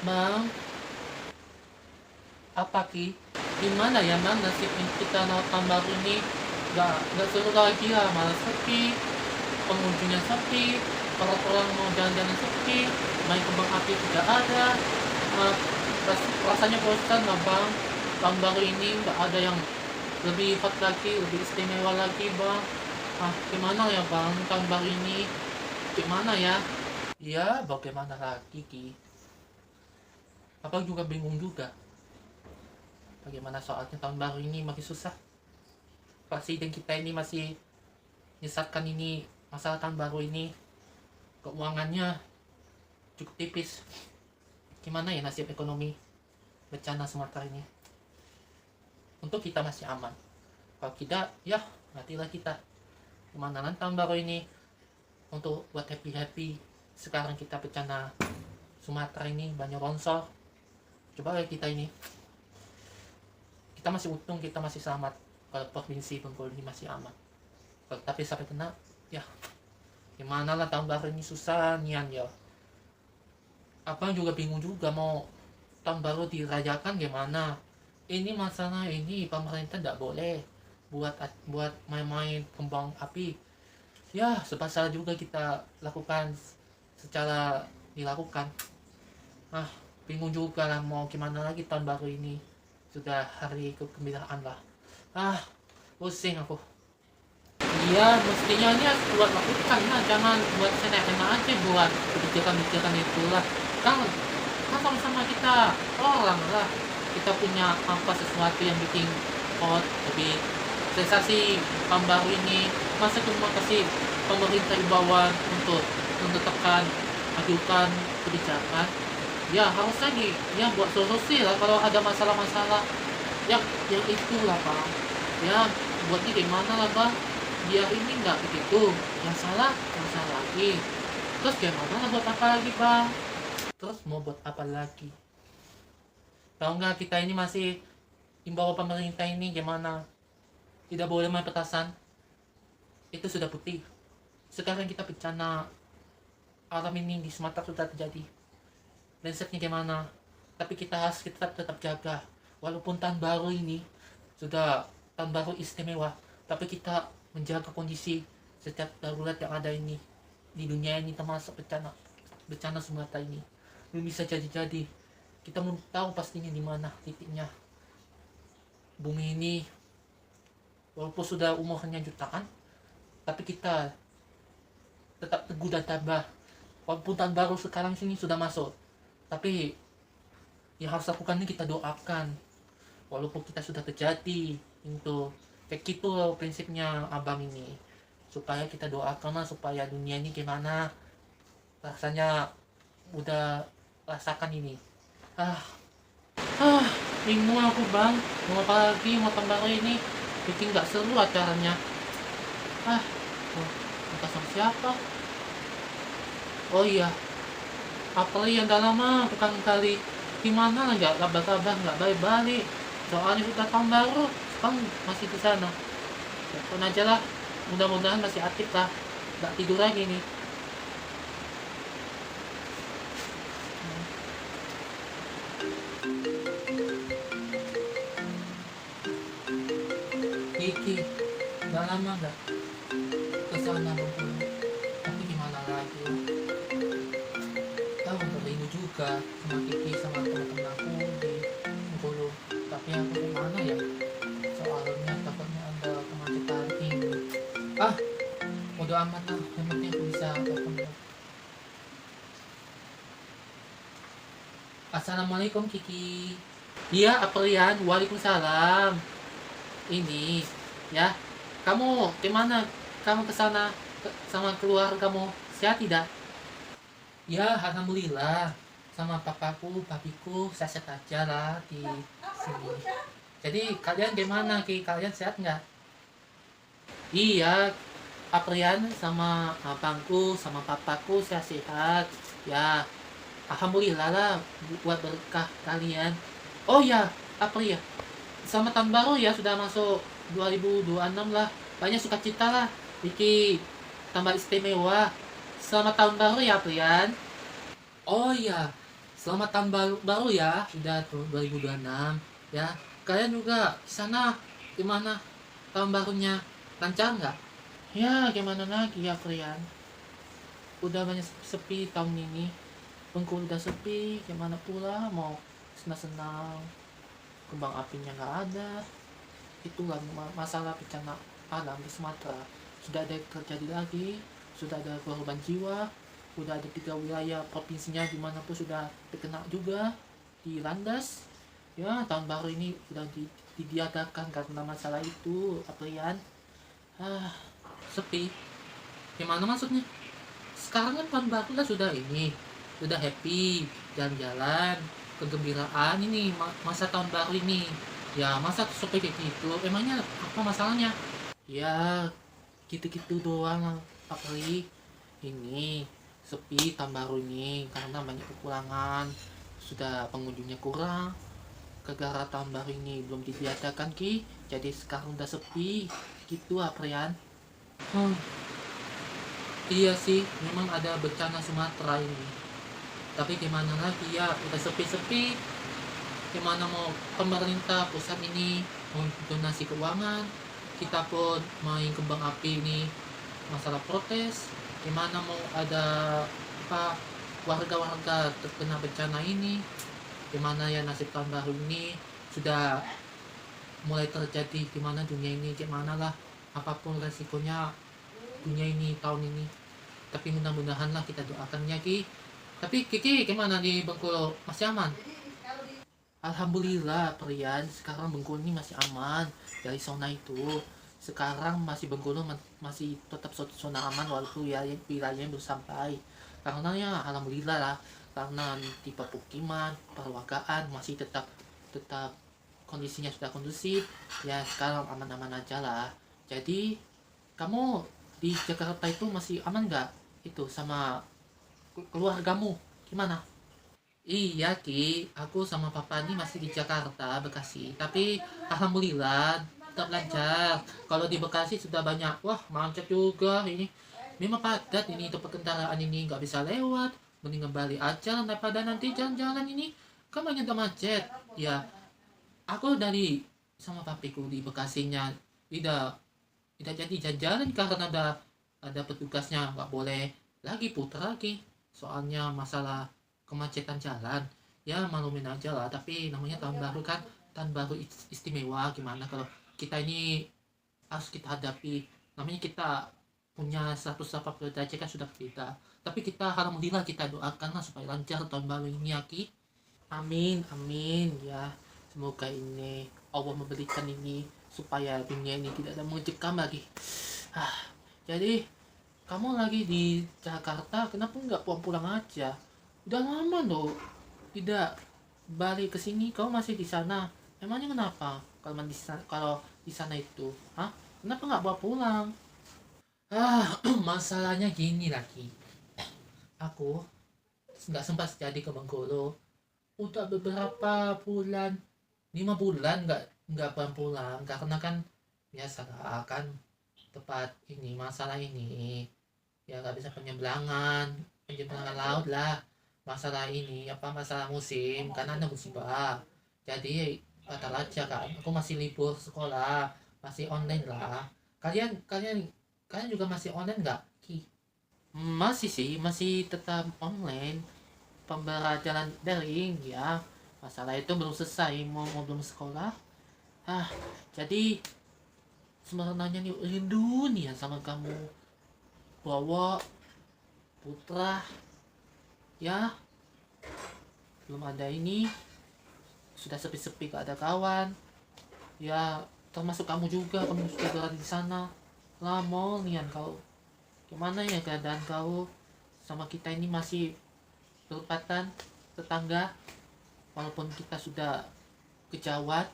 Bang, apa ki? Gimana ya bang nasib kita tahun baru ini? Gak seru lagi lah, malah sepi, pengunjungnya sepi, orang-orang mau jalan-jalan sepi, main kembang api tidak ada. Ah, rasanya bosan lah bang. Tahun baru ini nggak ada yang lebih hot lagi, lebih istimewa lagi bang. Gimana ya bang tahun baru ini? Gimana ya? Ya, bagaimana lagi ki? Abang juga bingung juga. Bagaimana soalnya tahun baru ini makin susah. Presiden kita ini masih nyesatkan ini masalah tahun baru ini. Keuangannya cukup tipis. Gimana ya nasib ekonomi bencana Sumatera ini? Untuk kita masih aman. Kalau tidak, ya matilah kita. Gimana nanti tahun baru ini untuk buat happy-happy. Sekarang kita bencana Sumatera ini banyak longsor. Coba ya kita ini. Kita masih untung, kita masih selamat. Kalau provinsi Bengkulu ini masih aman. Kalau tapi sampai kena, ya gimana lah tahun baru ini susah nian ya. Abang juga bingung juga mau tahun baru dirayakan gimana. Ini masalah ini pemerintah tidak boleh buat buat main-main kembang api. Ya serba salah juga kita lakukan secara dilakukan. Bingung juga lah mau gimana lagi tahun baru ini. Sudah hari kegembiraan lah. Pusing aku. Iya, mestinya ini harus buat lakukan lah, jangan buat enak-enak aja buat kebijakan-kebijakan itulah. Kan kan sama-sama kita orang lah. Kita punya apa sesuatu yang bikin hot, lebih sensasi tahun baru ini. Masa cuma kasih pemerintah imbauan untuk menetapkan ajukan kebijakan. Ya harusnya ya buat solusi lah kalau ada masalah-masalah yang itulah bang. Ya buatnya gimana lah bang, biar ini nggak begitu, yang salah lagi. Terus gimana lah buat apa lagi bang? Terus mau buat apa lagi? Tahu nggak kita ini masih imbau pemerintah ini gimana, tidak boleh main petasan, itu sudah putih. Sekarang kita bencana alam ini di Sumatera sudah terjadi. Mindsetnya gimana? Tapi kita tetap jaga. Walaupun tahun baru ini sudah tahun baru istimewa, tapi kita menjaga kondisi setiap darurat yang ada ini di dunia ini, termasuk bencana Sumatera ini. Belum bisa jadi-jadi. Kita belum tahu pastinya di mana titiknya. Bumi ini walaupun sudah umurnya jutaan, tapi kita tetap teguh dan tabah. Walaupun tahun baru sekarang sini sudah masuk, tapi yang harus lakukan ini kita doakan. Walaupun kita sudah terjadi itu kayak gitu loh prinsipnya abang ini, supaya kita doakan lah supaya dunia ini gimana rasanya udah rasakan ini. ah ah Bingung aku bang, mau apa lagi mau tahun baru ini bikin nggak seru acaranya. ah Minta sama siapa? Oh iya, apalagi yang udah lama bukan kali. Gimana lah nggak kabar-kabar, nggak balik-balik. Soalnya sudah tahun baru, sekarang masih di sana. Telepon aja lah, mudah-mudahan masih aktif lah, nggak tidur lagi nih. Kiki, udah lama nggak ke sana Bengkulu. Tapi gimana lagi? Tahu berlindung juga sama Kiki sama teman-teman aku di Bengkulu. Tapi aku gimana ya? Soalnya takutnya ada kemacetan ini. Bodo amat lah, yang penting aku bisa ketemu. Assalamualaikum Kiki. Iya Aprilian, waalaikumsalam. Ini ya, kamu gimana? Kamu kesana sama keluarga kamu sehat tidak? Ya alhamdulillah, sama papaku papiku saya sehat aja lah di sini. Jadi kalian gimana Ki? Kalian sehat nggak? Iya, Aprian sama abangku sama papaku sehat-sehat. Ya, alhamdulillah lah buat berkah kalian. Oh ya, Apri ya. Sama tahun baru ya sudah masuk 2026 lah. Banyak sukacita lah. Bikin tambah istimewa. Selamat tahun baru ya, Aprian. Oh ya, Selamat tahun baru ya, udah tuh 2026 ya. Kalian juga di sana gimana tahun barunya? Lancar nggak? Ya gimana lagi ya kalian? Udah banyak sepi tahun ini. Bengkulu udah sepi, gimana pula mau senang-senang, kembang apinya nggak ada. Itulah masalah bencana alam di Sumatera. Sudah ada terjadi lagi, sudah ada korban jiwa, sudah ada 3 wilayah provinsinya dimanapun sudah terkena juga di landas. Ya tahun baru ini sudah didiadakan karena masalah itu, Aprian. Sepi. Gimana maksudnya? Sekarang kan tahun baru kan sudah ini, sudah happy, jalan-jalan, kegembiraan ini masa tahun baru ini. Ya masa sepi kayak gitu, emangnya apa masalahnya? Ya gitu-gitu doang, Apri. Ini sepi tahun baru ini karena banyak kekurangan, sudah pengunjungnya kurang. Gara-gara tahun baru ini belum didiadakan ki, jadi sekarang udah sepi gitu, Aprian. Iya sih, memang ada bencana Sumatera ini. Tapi gimana lagi ya, udah sepi-sepi. Gimana mau pemerintah pusat ini mau donasi keuangan, kita pun main kembang api ini masalah protes. Gimana mau ada apa warga-warga terkena bencana ini? Gimana ya nasib tahun baru ini sudah mulai terjadi, gimana dunia ini, gimana lah apapun resikonya dunia ini tahun ini. Tapi mudah-mudahan lah kita doakan ya Ki. Tapi Kiki gimana di Bengkulu, masih aman? Alhamdulillah Prian, sekarang Bengkulu ini masih aman dari zona itu. Sekarang masih Bengkulu masih tetap zona aman walaupun ya wilayahnya belum sampai. Karena ya alhamdulillah lah, karena di pemukiman, perwargaan masih tetap kondisinya sudah kondusif. Ya sekarang aman-aman aja lah. Jadi kamu di Jakarta itu masih aman nggak? Itu sama keluargamu gimana? Iya Ki, aku sama papa ini masih di Jakarta, Bekasi. Tapi alhamdulillah tetap lancar. Kalau di Bekasi sudah banyak, wah macet juga ini. Memang padat ini untuk kendaraan ini nggak bisa lewat. Mending kembali aja daripada nanti jalan-jalan ini kan banyak macet. Ya, aku dari sama papiku di Bekasinya tidak tidak jadi jalan-jalan karena ada petugasnya nggak boleh lagi putar lagi. Soalnya masalah kemacetan jalan, ya malumin aja lah. Tapi namanya tahun baru kan, tahun baru istimewa. Gimana kalau kita ini harus kita hadapi, namanya kita punya 180 derajat kan sudah berbeda. Tapi kita alhamdulillah kita doakanlah supaya lancar tahun baru ini ya Ki. Amin amin ya, semoga ini Allah memberikan ini supaya dunia ini tidak ada mencekam lagi. Jadi kamu lagi di Jakarta, kenapa nggak pulang-pulang aja? Udah lama loh tidak balik ke sini, kamu masih di sana. Emangnya kenapa? Kalau di sana itu, kenapa nggak bawa pulang? Masalahnya gini lagi. Aku nggak sempat jadi ke Bengkulu. Udah beberapa bulan, 5 bulan nggak pulang karena kan biasa kan tepat ini masalah ini ya nggak bisa penyeberangan laut lah, masalah ini apa masalah musim karena ada musibah. Jadi kata aja kan aku masih libur sekolah, masih online lah. Kalian juga masih online nggak Ki? Masih sih, masih tetap online, pembelajaran daring ya. Masalah itu belum selesai, mau belum sekolah. Jadi sebenarnya nih rindu nih ya sama kamu, Bowo, Putra. Ya, belum ada ini, sudah sepi-sepi gak ada kawan. Ya, termasuk kamu juga, kamu sudah berada di sana. Lama nian kau. Gimana ya keadaan kau? Sama kita ini masih berpatan tetangga, walaupun kita sudah kejauhan.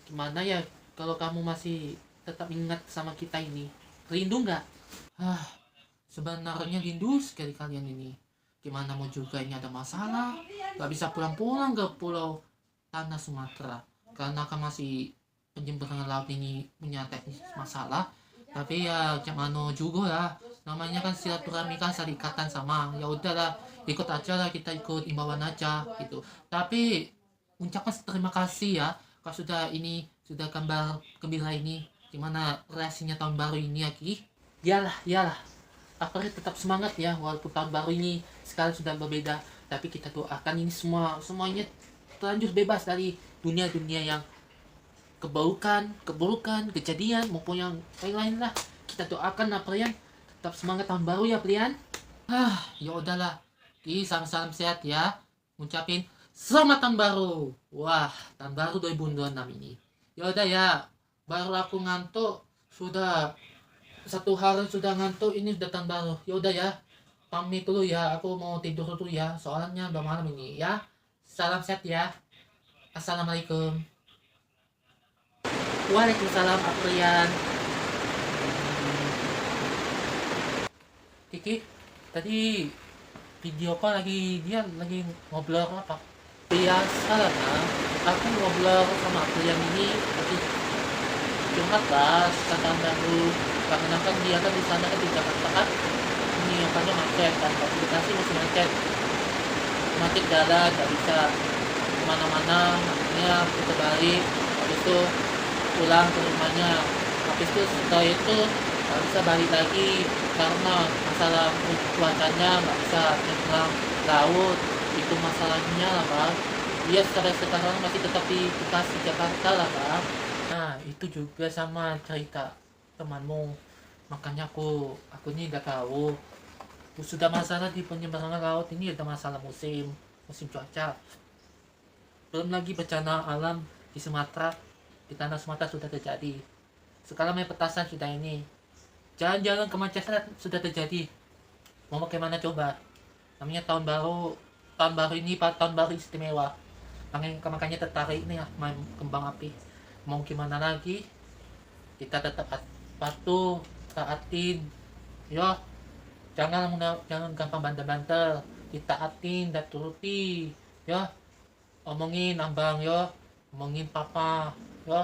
Gimana ya kalau kamu masih tetap ingat sama kita ini? Rindu nggak? Sebenarnya rindu sekali kalian ini. Gimana mau juga ini ada masalah, nggak bisa pulang-pulang ke pulau tanah Sumatera karena kan masih penyeberangan laut ini punya teknis masalah. Tapi ya gimana juga ya, namanya kan silaturahmi kan sarikatan sama, ya udahlah ikut aja lah, kita ikut imbauan aja gitu. Tapi ucapkan terima kasih ya kalau sudah ini, sudah gambar gembira ini. Gimana reaksinya tahun baru ini ya Ki? Iyalah, iyalah, aku tetap semangat ya walaupun tahun baru ini sekarang sudah berbeda, tapi kita doakan ini semuanya terlanjur bebas dari dunia-dunia yang keburukan, kejadian maupun yang lain-lain lah. Kita doakan lah Prian, tetap semangat tahun baru ya Prian. Ya udahlah. Ki, salam-salam sehat ya. Ngucapin selamat tahun baru. Wah, tahun baru 2026 ini. Ya udah ya. Baru aku ngantuk, sudah 1 hari sudah ngantuk, ini sudah tahun baru. Ya udah ya. Pamit dulu ya, aku mau tidur dulu ya. Soalnya udah malam ini ya. Salam sehat ya. Assalamualaikum. Waalaikumsalam Aprian. Kiki, tadi video call dia lagi ngobrol apa? Biasa lah, aku ngobrol sama Aprian ini lagi curhat lah tentang baru, karena kan dia kan di sana kan di Jakarta kan, ini apa macet kan, komunikasi masih macet jalan, nggak bisa kemana-mana, akhirnya kita balik, habis itu pulang ke rumahnya, habis itu setelah itu nggak bisa balik lagi karena masalah cuacanya, nggak bisa nyebrang laut, itu masalahnya lah Bang. Dia sekarang masih tetap di Bekasi Jakarta lah Bang. Nah itu juga sama cerita temanmu, makanya aku ini udah tahu sudah masalah di penyeberangan laut ini, ada masalah musim cuaca, belum lagi bencana alam di Sumatera, di tanah Sumatera sudah terjadi. Sekarang main petasan sudah ini, jalan-jalan kemacetan sudah terjadi. Mau bagaimana coba? Namanya tahun baru ini Pak, tahun baru istimewa. Makanya tertarik nih main kembang api. Mau gimana lagi? Kita tetap patuh, taatin. Yo, jangan gampang bantal-bantal. Ditaatin dan turuti. Yo, omongin abang yo, omongin papa yo.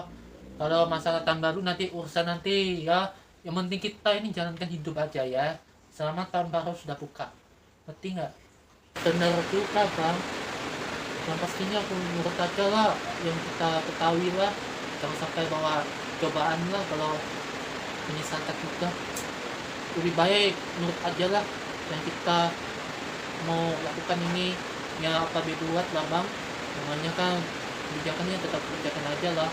Kalau masalah tahun baru nanti urusan nanti ya. Yang penting kita ini jalankan hidup aja ya. Selama tahun baru sudah buka. Ngerti nggak? Bener juga Bang. Yang pastinya aku nurut aja lah, yang kita ketahui lah. Jangan sampai bawa cobaan lah kalau menyesalkan kita. Lebih baik nurut aja lah yang kita mau lakukan ini, ya apa dibuat lah Bang. Namanya kan kebijakannya tetap kebijakan aja lah.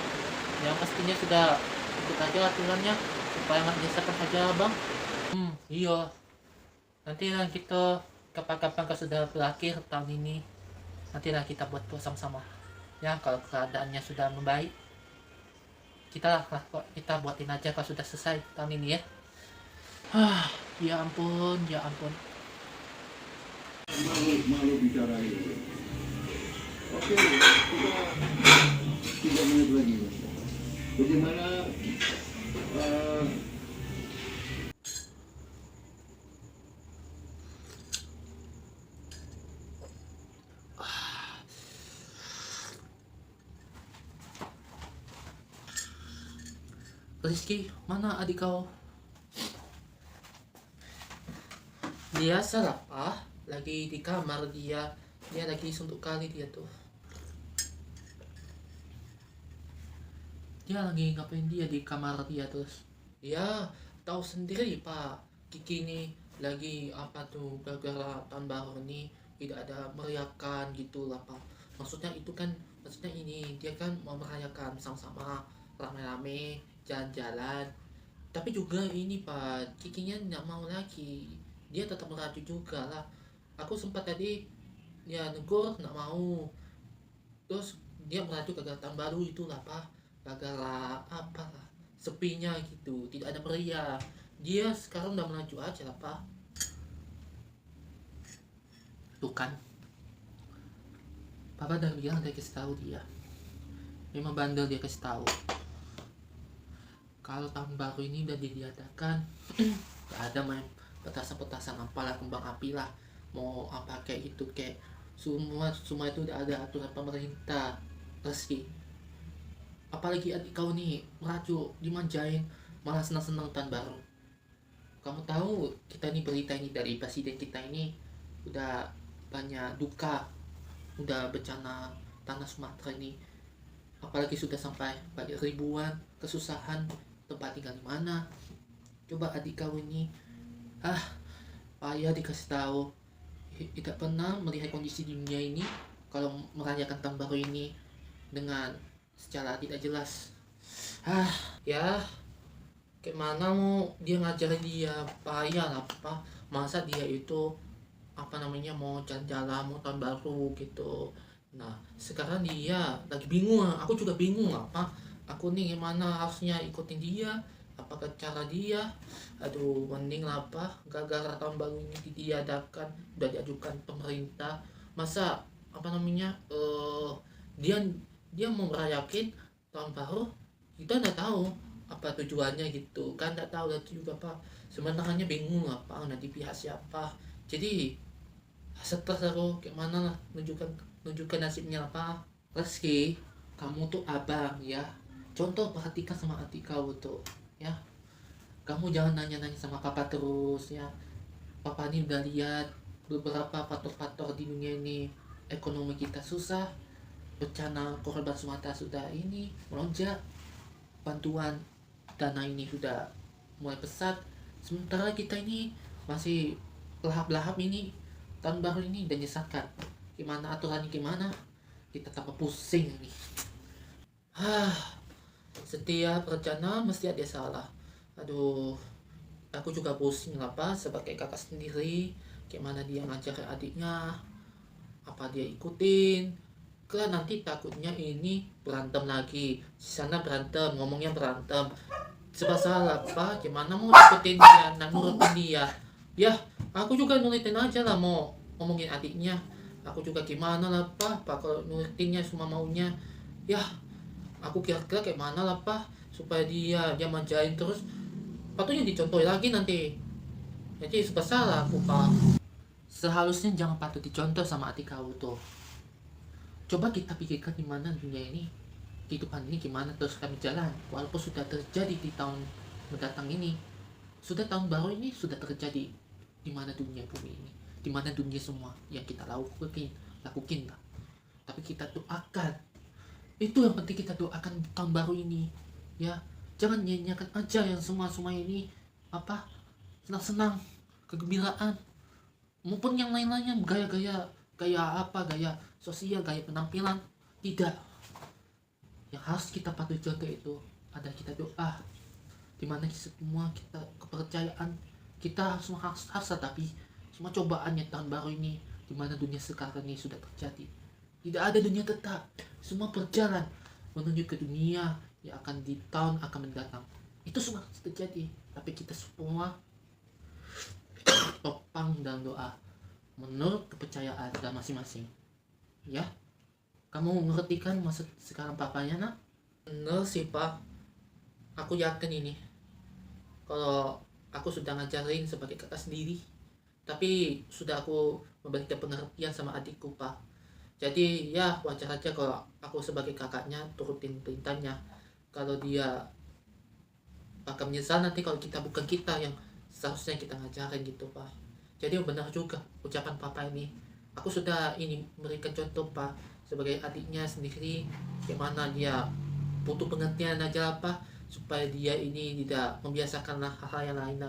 Yang pastinya sudah ikut aja aturannya supaya nggak menyesatkan aja Bang. Iya. Nanti lah kita kapan-kapan kalau sudah berakhir tahun ini, nantilah kita buat sama-sama. Ya kalau keadaannya sudah membaik, kita buatin aja kalau sudah selesai tahun ini ya. Ya ampun, ya ampun. Malu bicara itu. Oke, kita 3 menit lagi. Bagaimana Rizky, mana adik kau? Biasa lah Pak, lagi di kamar dia lagi suntuk kali dia tuh. Dia lagi ngapain dia di kamar dia terus? Ya, tahu sendiri Pak, Kiki ini lagi apa tuh, gara-gara tahun baru ini tidak ada merayakan gitu lah Pak. Maksudnya ini dia kan mau merayakan sama-sama rame-rame jalan-jalan. Tapi juga ini Pak, Kikinya nggak mau lagi, dia tetap meracu juga lah. Aku sempat tadi ya negur nggak mau, terus dia meracu gara tahun baru itulah Pak, gara apa lah, sepinya gitu, tidak ada meriah. Dia sekarang udah meracu aja lah Pak. Tuh kan, Papa udah bilang, dia kasih tahu dia. Memang bandel dia kasih tahu. Kalau tahun baru ini udah diadakan, gak ada main petasan-petasan apalah, kembang api lah, mau apa kayak gitu, kayak semua itu udah ada aturan pemerintah. Rizky, apalagi adik kau nih meracu, dimanjain, malah senang-senang tahun baru. Kamu tahu kita ini berita ini dari presiden kita ini udah banyak duka, udah bencana tanah Sumatera ini, apalagi sudah sampai banyak ribuan kesusahan tempat tinggal di mana. Coba adik kau ini payah dikasih tahu, tidak pernah melihat kondisi dunia ini kalau merayakan tahun baru ini dengan secara tidak jelas. Ya gimana mau dia ngajarin dia, payah lah apa, masa dia itu mau jalan-jalan mau tahun baru gitu. Nah sekarang dia lagi bingung, aku juga bingung aku nih gimana harusnya ikutin dia, apakah cara dia. Aduh mending lah gara-gara tahun baru ini diadakan, udah diajukan pemerintah, masa dia dia mau merayakin tahun baru, kita nggak tahu apa tujuannya gitu kan, nggak tahu itu juga sebenarnya bingung nanti pihak siapa. Jadi stres aku gimana lah nunjukkan nasibnya Reski, kamu tuh abang ya, contoh perhatikan sama adik kau tuh ya. Kamu jangan nanya-nanya sama papa terus ya. Papa ini udah lihat beberapa faktor-faktor di dunia ini, ekonomi kita susah, bencana korban Sumatera sudah ini melonjak, bantuan dana ini sudah mulai pesat, sementara kita ini masih lahap-lahap ini, tahun baru ini dan nyesatkan. Gimana aturannya gimana? Kita tambah pusing ini. Setiap rencana mesti ada salah. Aduh, aku juga pusing sebagai kakak sendiri. Gimana dia ngajar adiknya, apa dia ikutin, kan nanti takutnya ini berantem lagi, di sana berantem, ngomongnya berantem, serba salah gimana mau ikutin dia, nurutin dia. Ya aku juga nurutin aja lah, mau ngomongin adiknya aku juga gimana lah kalau nurutinnya semua maunya. Ya aku kira-kira kayak mana lah supaya dia manjain terus, patutnya dicontohin lagi nanti. Jadi serba salah aku seharusnya jangan patut dicontoh sama adik kau tuh. Coba kita pikirkan gimana dunia ini, kehidupan ini gimana terus kami jalan, walaupun sudah terjadi di tahun mendatang ini, sudah tahun baru ini sudah terjadi. Di mana dunia bumi ini, di mana dunia semua yang kita lakuin lah. Tapi kita doakan, itu yang penting, kita doakan tahun baru ini ya. Jangan nyanyikan aja yang semua ini senang-senang, kegembiraan, maupun yang lain-lainnya, gaya sosial, gaya penampilan. Tidak, yang harus kita patuhi contoh itu ada kita doa, dimana semua kita kepercayaan kita harus hadapi semua cobaannya tahun baru ini, dimana dunia sekarang ini sudah terjadi. Tidak ada dunia tetap, semua berjalan menuju ke dunia yang akan di tahun akan mendatang. Itu semua terjadi, tapi kita semua topang dalam doa menurut kepercayaan dan masing-masing ya. Kamu ngerti kan maksud sekarang papanya nak? Bener sih aku yakin ini kalau aku sudah ngajarin sebagai kakak sendiri, tapi sudah aku memberikan pengertian sama adikku jadi ya wajar aja kalau aku sebagai kakaknya turutin perintahnya. Kalau dia akan menyesal nanti kalau kita bukan kita yang seharusnya kita ngajarin gitu Jadi benar juga ucapan papa ini, aku sudah ini memberikan contoh sebagai adiknya sendiri, gimana dia butuh pengertian aja supaya dia ini tidak membiasakan hal-hal yang lain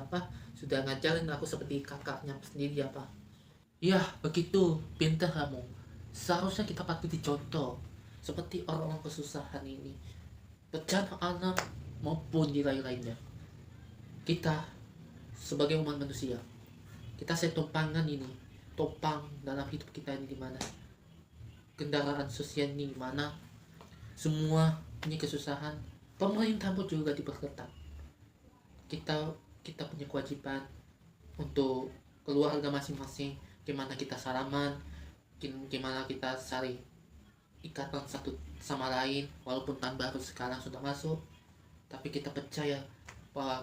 sudah ngajarin aku seperti kakaknya sendiri ya. Begitu pintar kamu, seharusnya kita patut dicontoh seperti orang-orang kesusahan ini, bencana alam maupun nilai lainnya. Kita sebagai umat manusia, kita setompangan ini, topang dalam hidup kita ini dimana, kendaraan sosial ini dimana, semua ini kesusahan, pemerintah pun juga diperketat. Kita punya kewajiban untuk keluarga masing-masing, gimana kita salaman, gimana kita saling ikatan satu sama lain, walaupun tahun baru sekarang sudah masuk, tapi kita percaya bahwa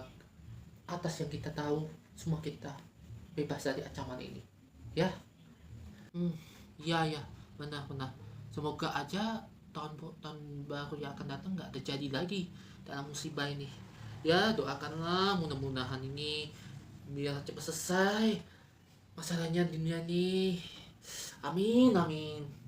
atas yang kita tahu, semua kita bebas dari ancaman ini ya. Ya benar. Semoga aja tahun baru yang akan datang nggak terjadi lagi dalam musibah ini ya. Doakanlah mudah-mudahan ini biar cepat selesai masalahnya dunia nih. Amin, amin.